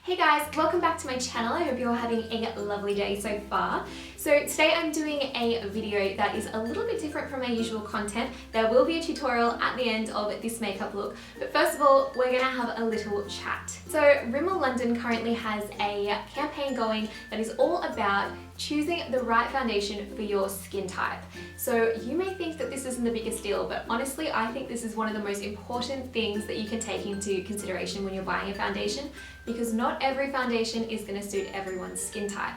Hey guys, welcome back to my channel. I hope you're having a lovely day so far. So today I'm doing a video that is a little bit different from my usual content. There will be a tutorial at the end of this makeup look, but first of all, we're gonna have a little chat. So Rimmel London currently has a campaign going that is all about choosing the right foundation for your skin type. So you may think that this isn't the biggest deal, but honestly, I think this is one of the most important things that you can take into consideration when you're buying a foundation, because not every foundation is going to suit everyone's skin type.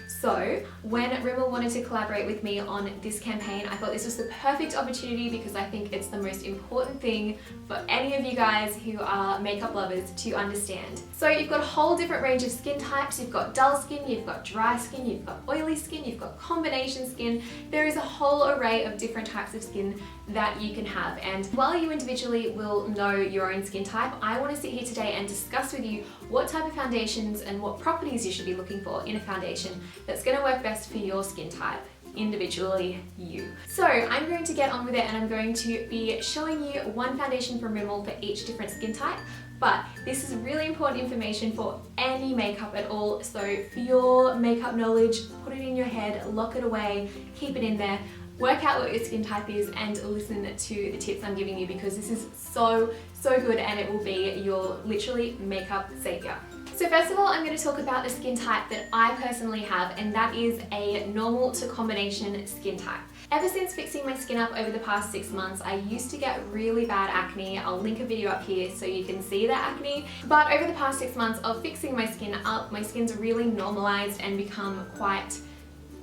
So when Rimmel wanted to collaborate with me on this campaign, I thought this was the perfect opportunity because I think it's the most important thing for any of you guys who are makeup lovers to understand. So you've got a whole different range of skin types. You've got dull skin, you've got dry skin, you've got oily skin, you've got combination skin. There is a whole array of different types of skin that you can have. And while you individually will know your own skin type, I want to sit here today and discuss with you what type of foundations and what properties you should be looking for in a foundation that's going to work best for your skin type, individually you. So I'm going to get on with it and I'm going to be showing you one foundation from Rimmel for each different skin type. But this is really important information for any makeup at all. So for your makeup knowledge, put it in your head, lock it away, keep it in there. Work out what your skin type is and listen to the tips I'm giving you, because this is so good and it will be your literally makeup savior. So first of all, I'm going to talk about the skin type that I personally have, and that is a normal to combination skin type. Ever since fixing my skin up over the past 6 months, I used to get really bad acne. I'll link a video up here so you can see the acne. But over the past 6 months of fixing my skin up, my skin's really normalized and become quite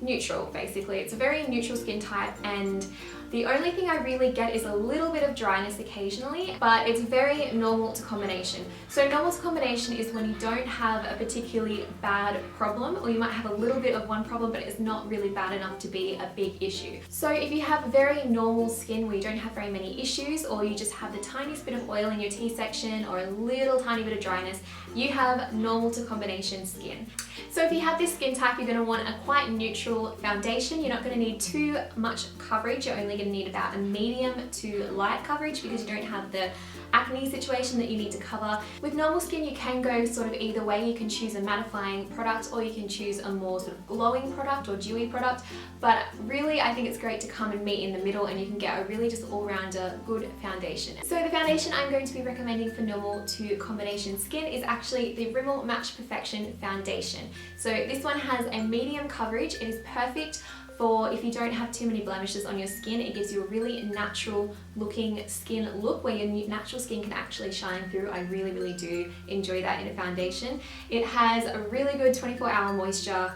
neutral, basically. It's a very neutral skin type, and the only thing I really get is a little bit of dryness occasionally, but it's very normal to combination. So normal to combination is when you don't have a particularly bad problem, or you might have a little bit of one problem, but it's not really bad enough to be a big issue. So if you have very normal skin where you don't have very many issues, or you just have the tiniest bit of oil in your T-section or a little tiny bit of dryness, you have normal to combination skin. So if you have this skin type, you're going to want a quite neutral foundation. You're not going to need too much coverage. You're only going to need about a medium to light coverage because you don't have the acne situation that you need to cover. With normal skin, you can go sort of either way. You can choose a mattifying product, or you can choose a more sort of glowing product or dewy product. But really, I think it's great to come and meet in the middle, and you can get a really just all-rounder good foundation. So the foundation I'm going to be recommending for normal to combination skin is actually the Rimmel Match Perfection foundation. So this one has a medium coverage. It is perfect for if you don't have too many blemishes on your skin. It gives you a really natural looking skin look where your natural skin can actually shine through. I really do enjoy that in a foundation. It has a really good 24-hour moisture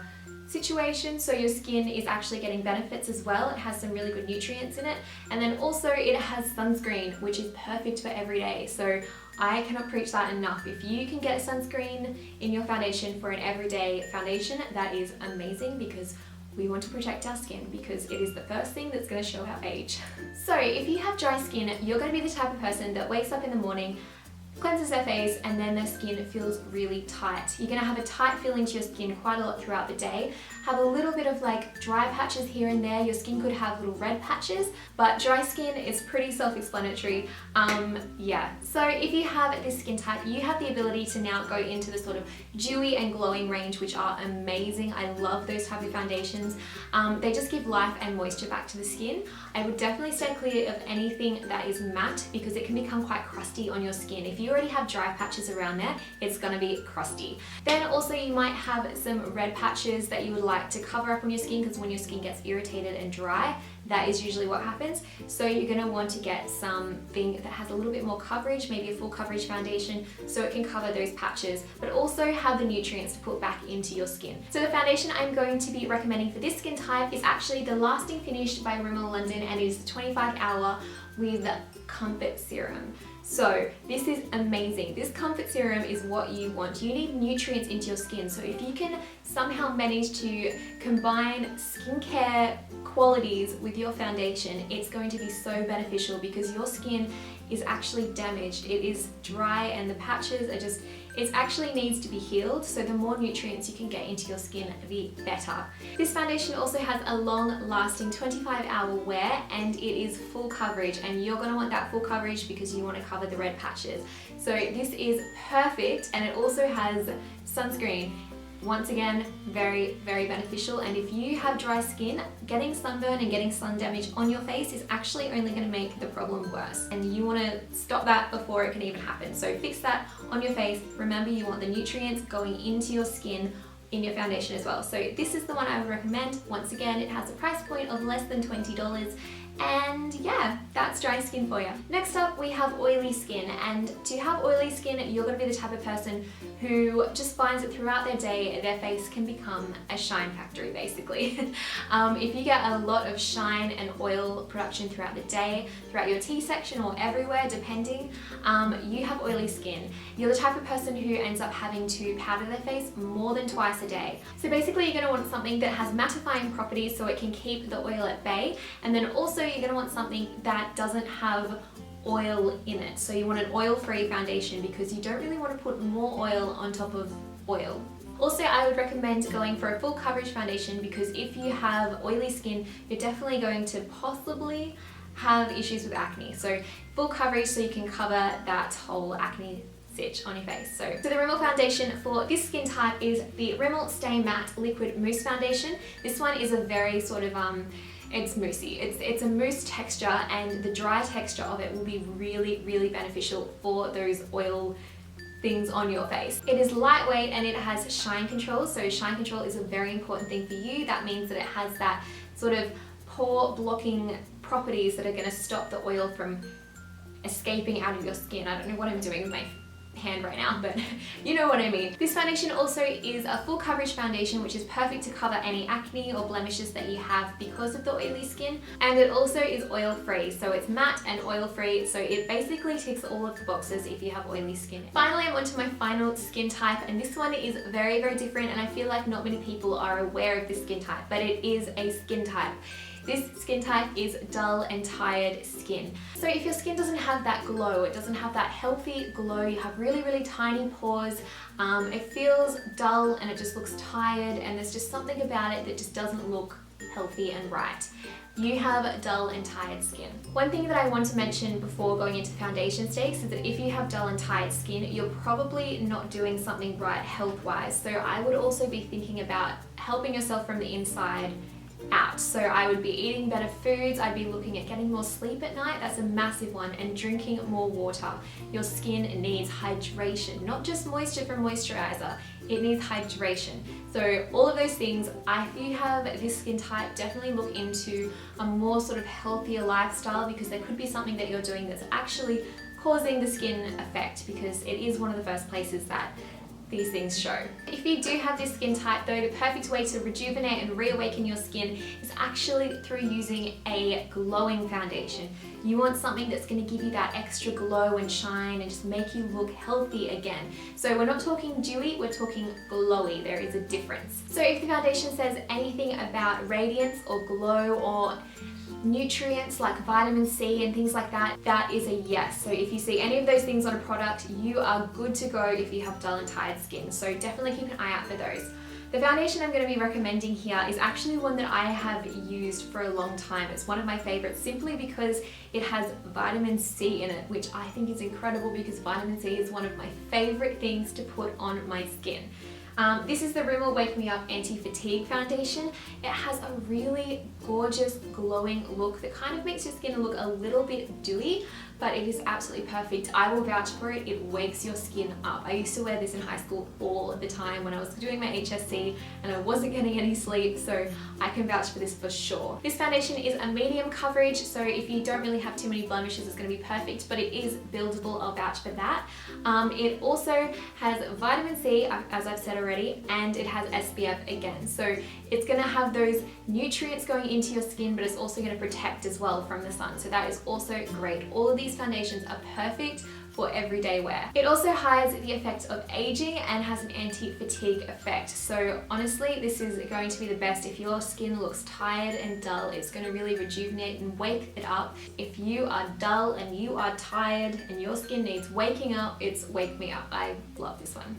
situation, so your skin is actually getting benefits as well. It has some really good nutrients in it, and then also it has sunscreen, which is perfect for every day. So I cannot preach that enough. If you can get sunscreen in your foundation for an everyday foundation, that is amazing, because we want to protect our skin, because it is the first thing that's going to show our age. So if you have dry skin, you're going to be the type of person that wakes up in the morning, cleanses their face, and then their skin feels really tight. You're going to have a tight feeling to your skin quite a lot throughout the day. Have a little bit of like dry patches here and there. Your skin could have little red patches, but dry skin is pretty self-explanatory. Yeah. So if you have this skin type, you have the ability to now go into the sort of dewy and glowing range, which are amazing. I love those type of foundations. They just give life and moisture back to the skin. I would definitely stay clear of anything that is matte, because it can become quite crusty on your skin. If you already have dry patches around there, it's going to be crusty. Then also you might have some red patches that you would like to cover up on your skin, because when your skin gets irritated and dry, that is usually what happens. So you're going to want to get something that has a little bit more coverage, maybe a full coverage foundation, so it can cover those patches, but also have the nutrients to put back into your skin. So the foundation I'm going to be recommending for this skin type is actually the Lasting Finish by Rimmel London, and it is 25-hour with comfort serum. So this is amazing. This comfort serum is what you want. You need nutrients into your skin. So if you can somehow manage to combine skincare qualities with your foundation, it's going to be so beneficial, because your skin is actually damaged. It is dry and the patches are just, it actually needs to be healed, so the more nutrients you can get into your skin, the better. This foundation also has a long-lasting 25-hour wear, and it is full coverage, and you're going to want that full coverage because you want to cover the red patches. So this is perfect, and it also has sunscreen. Once again, very, very beneficial, and if you have dry skin, getting sunburn and getting sun damage on your face is actually only going to make the problem worse, and you want to stop that before it can even happen. So fix that on your face. Remember, you want the nutrients going into your skin in your foundation as well. So this is the one I would recommend. Once again, it has a price point of less than $20, and yeah, that's dry skin for you. Next up, we have oily skin, and to have oily skin, you're going to be the type of person who just finds that throughout their day, their face can become a shine factory, basically. If you get a lot of shine and oil production throughout the day, throughout your T-section or everywhere, depending, you have oily skin. You're the type of person who ends up having to powder their face more than twice a day. So basically, you're going to want something that has mattifying properties so it can keep the oil at bay, and then also you're going to want something that doesn't have oil in it. So you want an oil-free foundation because you don't really want to put more oil on top of oil. Also, I would recommend going for a full coverage foundation because if you have oily skin, you're definitely going to possibly have issues with acne. So full coverage so you can cover that whole acne stitch on your face. So the Rimmel foundation for this skin type is the Rimmel Stay Matte Liquid Mousse Foundation. This one is a very sort of it's moussey. It's a mousse texture, and the dry texture of it will be really, really beneficial for those oil things on your face. It is lightweight and it has shine control. So shine control is a very important thing for you. That means that it has that sort of pore blocking properties that are going to stop the oil from escaping out of your skin. I don't know what I'm doing with my hand right now, but you know what I mean. This foundation also is a full coverage foundation, which is perfect to cover any acne or blemishes that you have because of the oily skin, and it also is oil free, so it's matte and oil free, so it basically ticks all of the boxes if you have oily skin. Finally, I'm onto my final skin type, and this one is very, very different, and I feel like not many people are aware of this skin type, but it is a skin type. This skin type is dull and tired skin. So if your skin doesn't have that glow, it doesn't have that healthy glow, you have really, really tiny pores, it feels dull and it just looks tired, and there's just something about it that just doesn't look healthy and right. You have dull and tired skin. One thing that I want to mention before going into foundation stakes is that if you have dull and tired skin, you're probably not doing something right health-wise. So I would also be thinking about helping yourself from the inside out. So I would be eating better foods, I'd be looking at getting more sleep at night, that's a massive one, and drinking more water. Your skin needs hydration, not just moisture from moisturizer, it needs hydration. So all of those things, if you have this skin type, definitely look into a more sort of healthier lifestyle, because there could be something that you're doing that's actually causing the skin effect, because it is one of the first places that these things show. If you do have this skin type though, the perfect way to rejuvenate and reawaken your skin is actually through using a glowing foundation. You want something that's going to give you that extra glow and shine and just make you look healthy again. So we're not talking dewy, we're talking glowy. There is a difference. So if the foundation says anything about radiance or glow or nutrients like vitamin C and things like that, that is a yes. So if you see any of those things on a product, you are good to go if you have dull and tired skin. So definitely keep an eye out for those. The foundation I'm going to be recommending here is actually one that I have used for a long time. It's one of my favorites simply because it has vitamin C in it, which I think is incredible because vitamin C is one of my favorite things to put on my skin. This is the Rimmel Wake Me Up Anti-Fatigue Foundation. It has a really gorgeous glowing look that kind of makes your skin look a little bit dewy, but it is absolutely perfect. I will vouch for it, it wakes your skin up. I used to wear this in high school all the time when I was doing my HSC and I wasn't getting any sleep, so I can vouch for this for sure. This foundation is a medium coverage, so if you don't really have too many blemishes, it's going to be perfect, but it is buildable, I'll vouch for that. It also has vitamin C, as I've said already, and it has SPF again. So it's going to have those nutrients going into your skin, but it's also going to protect as well from the sun. So that is also great. All of these foundations are perfect for everyday wear. It also hides the effects of aging and has an anti-fatigue effect. So honestly, this is going to be the best if your skin looks tired and dull. It's going to really rejuvenate and wake it up. If you are dull and you are tired and your skin needs waking up, it's Wake Me Up. I love this one.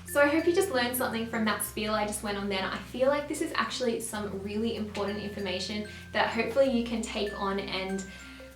So I hope you just learned something from that spiel I just went on then. I feel like this is actually some really important information that hopefully you can take on and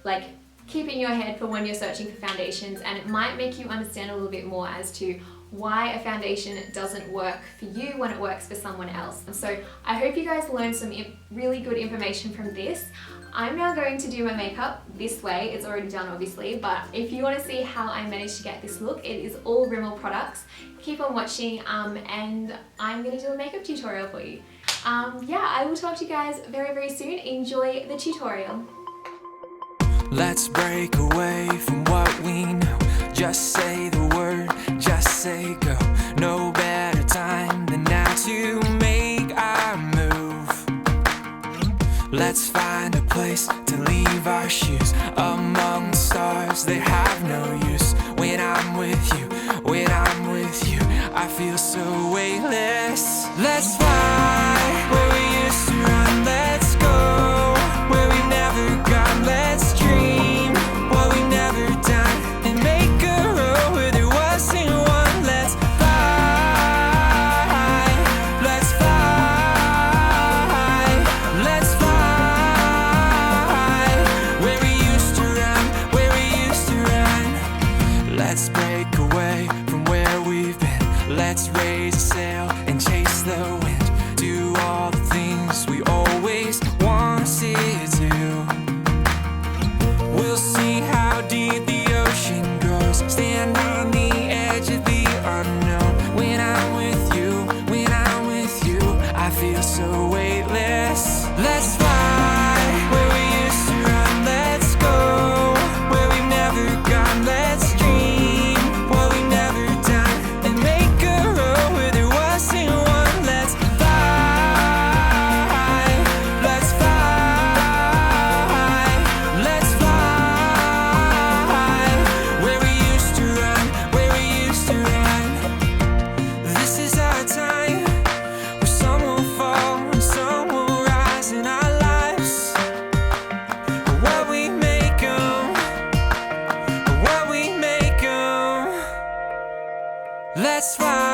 like keep in your head for when you're searching for foundations, and it might make you understand a little bit more as to why a foundation doesn't work for you when it works for someone else. And so I hope you guys learned some really good information from this. I'm now going to do my makeup this way. It's already done obviously, but if you want to see how I managed to get this look, it is all Rimmel products. Keep on watching and I'm going to do a makeup tutorial for you. Yeah, I will talk to you guys very, very soon. Enjoy the tutorial. Let's break away from what we know. Just say the word, just say go. No better time than now to make our move. Let's find a place to leave our shoes among the stars. They have no use when I'm with you. When I'm with you, I feel so weightless. Let's fly where we used to run. Let's go where we've never gone. Let's dream what we've never done and make a road where there wasn't one. Let's fly. Let's fly. Let's fly where we used to run. Where we used to run. Let's break away from where we've been. Let's raise a sail and chase the wind. Do all the things we always wanted to. We'll see how deep the ocean goes. Stand on the edge of the unknown. When I'm with you, when I'm with you, I feel so weightless. Let's fly where we used to run. Let's go where we've never gone. Let's dream what we've never done and make a road where there wasn't one. Let's fly. Let's fly. Let's fly where we used to run. Where we used to run. This is our time where some will fall and some will rise in our lives. What we make 'em, what we make 'em. Let's fly.